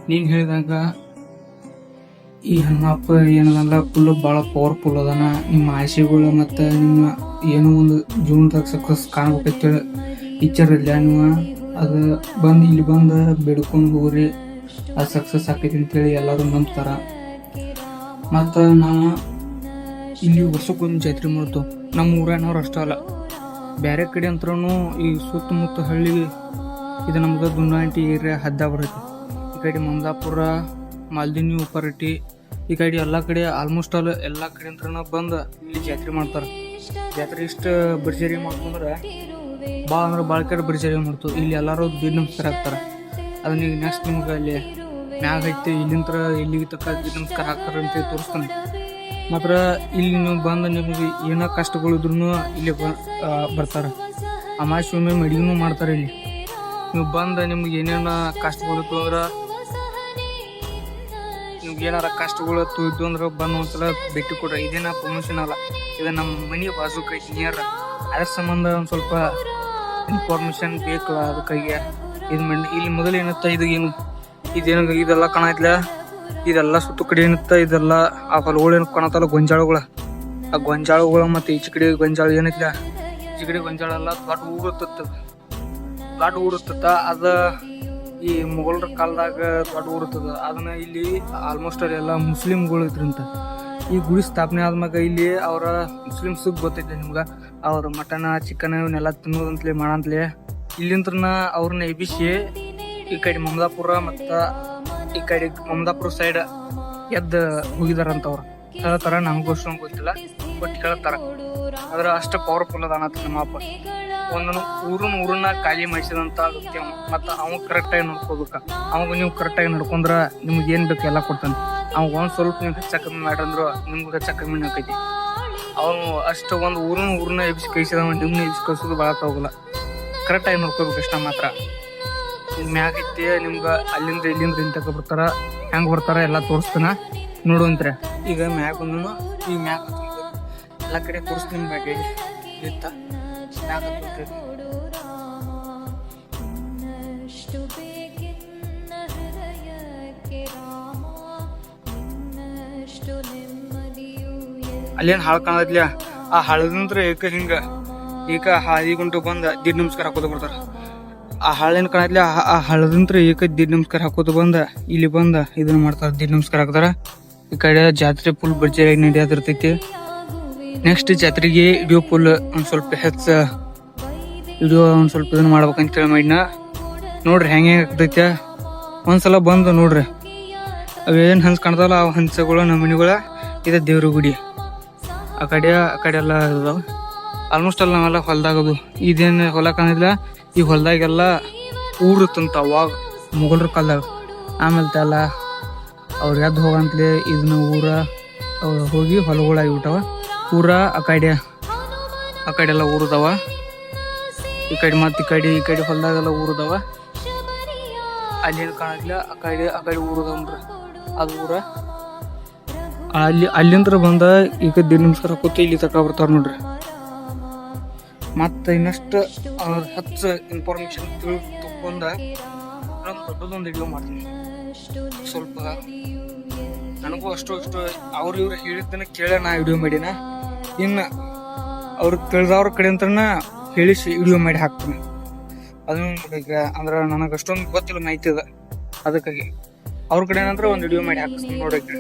ನೀನು ಹೇಳಿದಾಗ ಈ ಹನುಮಪ್ಪ ಏನದಲ್ಲ ಫುಲ್ಲು ಭಾಳ ಪವರ್ಫುಲ್ ಅದಾನ. ನಿಮ್ಮ ಆಸೆಗಳು ಮತ್ತು ನಿಮ್ಮ ಏನೋ ಒಂದು ಜೀವನದಾಗ ಸಕ್ಸಸ್ ಕಾಣ್ಬೇಕಂತೇಳಿ ಇಚ್ಛರಿಲ್ಲ ನೀವು ಅದು ಬಂದು ಇಲ್ಲಿ ಬಂದು ಬೇಡ್ಕೊಂಡು ಹೋಗ್ರಿ, ಅದು ಸಕ್ಸಸ್ ಆಕೈತಿ ಅಂತೇಳಿ ಎಲ್ಲರೂ ನಂಬ್ತಾರೆ. ಮತ್ತು ನಾವು ಇಲ್ಲಿ ವರ್ಷಕ್ಕೊಂದು ಜಾತ್ರೆ ಮಾಡ್ತೇವೆ. ನಮ್ಮ ಊರಿನವ್ರು ಅಷ್ಟೇ ಅಲ್ಲ, ಬೇರೆ ಕಡೆ ಅಂತರೂ ಈ ಸುತ್ತಮುತ್ತ ಹಳ್ಳಿ ಇದು ನಮ್ದು ದುಂಡಾಂಟಿ ಏರಿಯಾ ಹದ್ದ ಬರುತ್ತೆ. ಈ ಕಡೆ ಮಮದಾಪುರ, ಮಾಲ್ದಿನಿ, ಉಪ್ಪರಟ್ಟಿ ಈ ಕಡೆ ಎಲ್ಲ ಕಡೆ ಆಲ್ಮೋಸ್ಟ್ ಆಲ್ ಎಲ್ಲ ಕಡೆ ಅಂತ ಬಂದು ಇಲ್ಲಿ ಜಾತ್ರೆ ಮಾಡ್ತಾರೆ. ಜಾತ್ರೆ ಇಷ್ಟು ಭರ್ಜರಿ ಮಾಡ್ಕೊಂಡ್ರೆ ಭಾಳ ಕಡೆ ಭರ್ಜರಿ ಮಾಡ್ತು. ಇಲ್ಲಿ ಎಲ್ಲರೂ ದೀಡ್ ನಮಸ್ಕಾರ ಹಾಕ್ತಾರೆ. ಅದನ್ನ ಈಗ ನೆಕ್ಸ್ಟ್ ನಿಮ್ಗೆ ಅಲ್ಲಿ ಮ್ಯಾಗ ಐತಿ ಇಲ್ಲಿಂತ್ರ ಇಲ್ಲಿಗೆ ತಕ್ಕ ದೀಡ್ ನಮಸ್ಕಾರ ಹಾಕ್ತಾರೆ ಅಂತ ತೋರಿಸ್ತಾನೆ. ಮಾತ್ರ ಇಲ್ಲಿ ನೀವು ಬಂದು ನಿಮಗೆ ಏನೋ ಕಷ್ಟಗಳಿದ್ರು ಇಲ್ಲಿ ಬರ್ತಾರೆ. ಅಮಾವಾಸ್ಯೆ ಒಮ್ಮೆ ಅಡಿಗೆನೂ ಮಾಡ್ತಾರೆ. ಇಲ್ಲಿ ನೀವು ಬಂದು ನಿಮ್ಗೆ ಏನೇನು ಕಷ್ಟಗಳಿತ್ತು ಅಂದ್ರೆ ನಿಮ್ಗೆ ಏನಾರ ಕಷ್ಟಗಳು ಇದ್ದು ಅಂದ್ರೆ ಬಂದು ಒಂದ್ಸಲ ಭೇಟಿ ಕೊಡ್ರಿ. ಇದೇನ ಪ್ರಮೋಷನ್ ಅಲ್ಲ, ಇದು ನಮ್ಮ ಮನೆ ಬಾಜುಕ್ ಐತಿ ನಿಯರ್. ಅದ್ರ ಸಂಬಂಧ ಒಂದು ಸ್ವಲ್ಪ ಇನ್ಫಾರ್ಮೇಶನ್ ಬೇಕು. ಅದಕ್ಕಾಗಿ ಇದು ಇಲ್ಲಿ ಮೊದಲು ಏನತ್ತ ಇದು ಏನು ಇದೇನು ಇದೆಲ್ಲ ಕಾಣತ್ಲ, ಇದೆಲ್ಲ ಸುತ್ತ ಕಡೆ ಏನತ್ತ ಇದೆಲ್ಲ ಆ ಹೊಲಗಳು ಏನು ಕಾಣತ್ತಲ್ಲ ಗೊಂಜಾಳುಗಳು, ಆ ಗೊಂಜಾಳುಗಳು ಮತ್ತು ಈಚೆ ಕಡೆ ಗೊಂಜಾಳು ಏನೈತ್ಲ, ಈಚೆ ಕಡೆ ಗೊಂಜಾಳ ಎಲ್ಲ ದೊಡ್ಡ ಊರುತ್ತ ಅದ ಈ ಮೊಘಲರ ಕಾಲದಾಗ ದೊಡ್ಡ ಊರುತ್ತದ. ಅದನ್ನ ಇಲ್ಲಿ ಆಲ್ಮೋಸ್ಟ್ ಎಲ್ಲ ಮುಸ್ಲಿಮ್ಗಳು ಇದ್ರಂತ. ಈ ಗುಡಿ ಸ್ಥಾಪನೆ ಆದ್ಮ್ಯಾಗ ಇಲ್ಲಿ ಅವರ ಮುಸ್ಲಿಮ್ಸಿಗೆ ಗೊತ್ತೈತೆ ನಿಮ್ಗೆ, ಅವ್ರ ಮಟನ್ ಚಿಕನ್ ಇವನ್ನೆಲ್ಲ ತಿನ್ನೋದಂತಲೇ ಮಾಡಂತಲೇ ಇಲ್ಲಿಂತ್ರನ ಅವ್ರನ್ನ ಎಬ್ಬಿಸಿ ಈ ಕಡೆ ಮಮದಾಪುರ ಮತ್ತು ಈ ಕಡೆ ಮಮದಾಪುರ ಸೈಡ್ ಎದ್ದು ಹೋಗಿದಾರಂತ ಅವ್ರು ಹೇಳ್ತಾರ. ನಮಗೂ ಅಷ್ಟೊಂದು ಗೊತ್ತಿಲ್ಲ, ಬಟ್ ಹೇಳ್ತಾರ. ಅದ್ರ ಅಷ್ಟು ಪವರ್ಫುಲ್ ಅದ ಅನ್ನತ್ತ ನಮ್ಮ ಅಪ್ಪ. ಒಂದೊಂದು ಊರನ್ನ ಖಾಲಿ ಮಾಡಿಸಿದಂತ ವ್ಯಕ್ತಿ ಅವ. ಮತ್ತು ಅವ ಕರೆಕ್ಟಾಗಿ ನೋಡ್ಕೋಬೇಕ. ಅವಾಗ ನೀವು ಕರೆಕ್ಟಾಗಿ ನಡ್ಕೊಂಡ್ರೆ ನಿಮ್ಗೆ ಏನು ಬೇಕು ಎಲ್ಲ ಕೊಡ್ತಾನೆ. ಅವಾಗ ಒಂದು ಸ್ವಲ್ಪ ನೀವು ಹೆಚ್ಚು ಕಮ್ಮಿ ಮಾಡ್ರಂದ್ರು ನಿಮ್ಗೆ ಹೆಚ್ಚು ಕಮ್ಮಿ ಆಕೈತಿ. ಅವನು ಅಷ್ಟು ಒಂದು ಊರನ್ನ ಎಬ್ಬಿಸಿ ಕಳಿಸಿದವ, ನಿಮ್ಮನ್ನ ಎಬ್ಬಿಸಿ ಕಳ್ಸೋದು ಭಾಳ ಹೋಗಲ್ಲ. ಕರೆಕ್ಟಾಗಿ ನೋಡ್ಕೋಬೇಕು ಅಷ್ಟ ಮಾತ್ರ. ಮ್ಯಾಗ ಐತಿ ನಿಮ್ಗೆ ಅಲ್ಲಿಂದ ಇಲ್ಲಿಂದ ಇಂತಕ ಬರ್ತಾರ, ಹೆಂಗೆ ಬರ್ತಾರ ಎಲ್ಲ ತೋರಿಸ್ತಾನ ನೋಡುವಂತ್ರೆ. ಈಗ ಮ್ಯಾಗ ಬಂದು ಈಗ ಮ್ಯಾಗ ಎಲ್ಲ ಕಡೆ ತೋರಿಸ್ತೀನಿ. ಮ್ಯಾಗ ಇತ್ತ ಮ್ಯಾಗ ಅಲ್ಲೇನು ಹಾಳು ಕಾಣದ್ಲ, ಆ ಹಳದಂತ್ರ ಈಗ ಹಾದಿ ಗುಂಟು ಬಂದು ದೀಡ್ ನಮಸ್ಕಾರ ಹಾಕೋದು ಬರ್ತಾರ. ಆ ಹಾಳೇನು ಕಾಣತ್ಲಿ, ಆ ಹಳದಂತ್ರ ದೀಡ್ ನಮಸ್ಕಾರ ಹಾಕೋದು ಬಂದು ಇಲ್ಲಿ ಬಂದು ಇದನ್ನ ಮಾಡ್ತಾರೆ, ದೀಡ್ ನಮಸ್ಕಾರ ಹಾಕ್ತಾರ. ಈ ಕಡೆ ಜಾತ್ರೆ ಫುಲ್ ಭರ್ಜರಿಯಾಗಿ ನಡೆಯದಿರ್ತೈತಿ. ನೆಕ್ಸ್ಟ್ ಜಾತ್ರೆಗೆ ವಿಡಿಯೋ ಫುಲ್ ಒಂದು ಸ್ವಲ್ಪ ಹೆಚ್ಚು ವಿಡಿಯೋ ಒಂದು ಸ್ವಲ್ಪ ಇದನ್ನ ಮಾಡ್ಬೇಕಂತೇಳಿ ಮಾಡಿನ. ನೋಡ್ರಿ ಹೆಂಗೆ ಆಗ್ತೈತೆ, ಒಂದ್ಸಲ ಬಂದು ನೋಡ್ರಿ. ಅವೇನು ಹಂಚ್ ಕಾಣ್ತಾವಲ್ಲ ಆ ಹಂಚಗಳು ನಮ್ಮ ಮನೆಗಳ ಇದೆ ದೇವ್ರ ಗುಡಿ. ಆ ಕಡೆ ಎಲ್ಲ ಇದಾವೆ. ಆಲ್ಮೋಸ್ಟ್ ಅಲ್ಲಿ ನಾವೆಲ್ಲ ಹೊಲ್ದಾಗದು. ಇದೇನು ಹೊಲ ಕಾಣಿಲ್ಲ, ಈ ಹೊಲ್ದಾಗೆಲ್ಲ ಊರುತ್ತಂತ ಅವಾಗ ಮೊಘಲರ ಕಾಲದಾಗ. ಆಮೇಲೆ ಅಲ್ಲ ಅವ್ರು ಎದ್ದು ಹೋಗಂತಲೇ ಇದನ್ನ ಹೋಗಿ ಹೊಲಗಳಾಗಿಬಿಟ್ಟವ. ಊರ ಆ ಕಡೆ ಎಲ್ಲ ಊರದವ. ಈ ಕಡೆ ಮತ್ತು ಈ ಕಡೆ ಹೊಲ್ದಾಗೆಲ್ಲ ಊರದವ. ಅಲ್ಲೇನು ಕಾಣಲಿಲ್ಲ, ಆ ಕಡೆ ಊರದವನ್ರಿ ಅದು ಊರ. ಅಲ್ಲಿಂದ್ರ ಬಂದ ಈಗ ದೀಡ್ ನಮಸ್ಕಾರ ಹಾಕೋತಿ ಇಲ್ಲಿ ತಕ ಬರ್ತಾರ ನೋಡ್ರಿ. ಮತ್ತು ಇನ್ನಷ್ಟು ಹೆಚ್ಚು ಇನ್ಫಾರ್ಮೇಶನ್ ತಗೊಂಡ ದೊಡ್ಡದೊಂದು ವಿಡಿಯೋ ಮಾಡ್ತೀನಿ. ಸ್ವಲ್ಪ ನನಗೂ ಅಷ್ಟು ಇವ್ರು ಹೇಳಿದ್ದನ್ನ ಕೇಳ ನಾ ವಿಡಿಯೋ ಮಾಡಿನ. ಇನ್ನು ಅವ್ರು ತಿಳಿದವ್ರ ಕಡೆ ಅಂತನ ಹೇಳಿಸಿ ವಿಡಿಯೋ ಮಾಡಿ ಹಾಕ್ತೀನಿ. ಅದನ್ನ ಅಂದ್ರೆ ನನಗೆ ಅಷ್ಟೊಂದು ಗೊತ್ತಿಲ್ಲ ಮಾಹಿತಿ ಅದ, ಅದಕ್ಕಾಗಿ ಅವ್ರ ಕಡೆ ಏನಂದ್ರೆ ಒಂದು ವಿಡಿಯೋ ಮಾಡಿ ಹಾಕಿಸ್ತೀನಿ ನೋಡಕ್ಕೆ.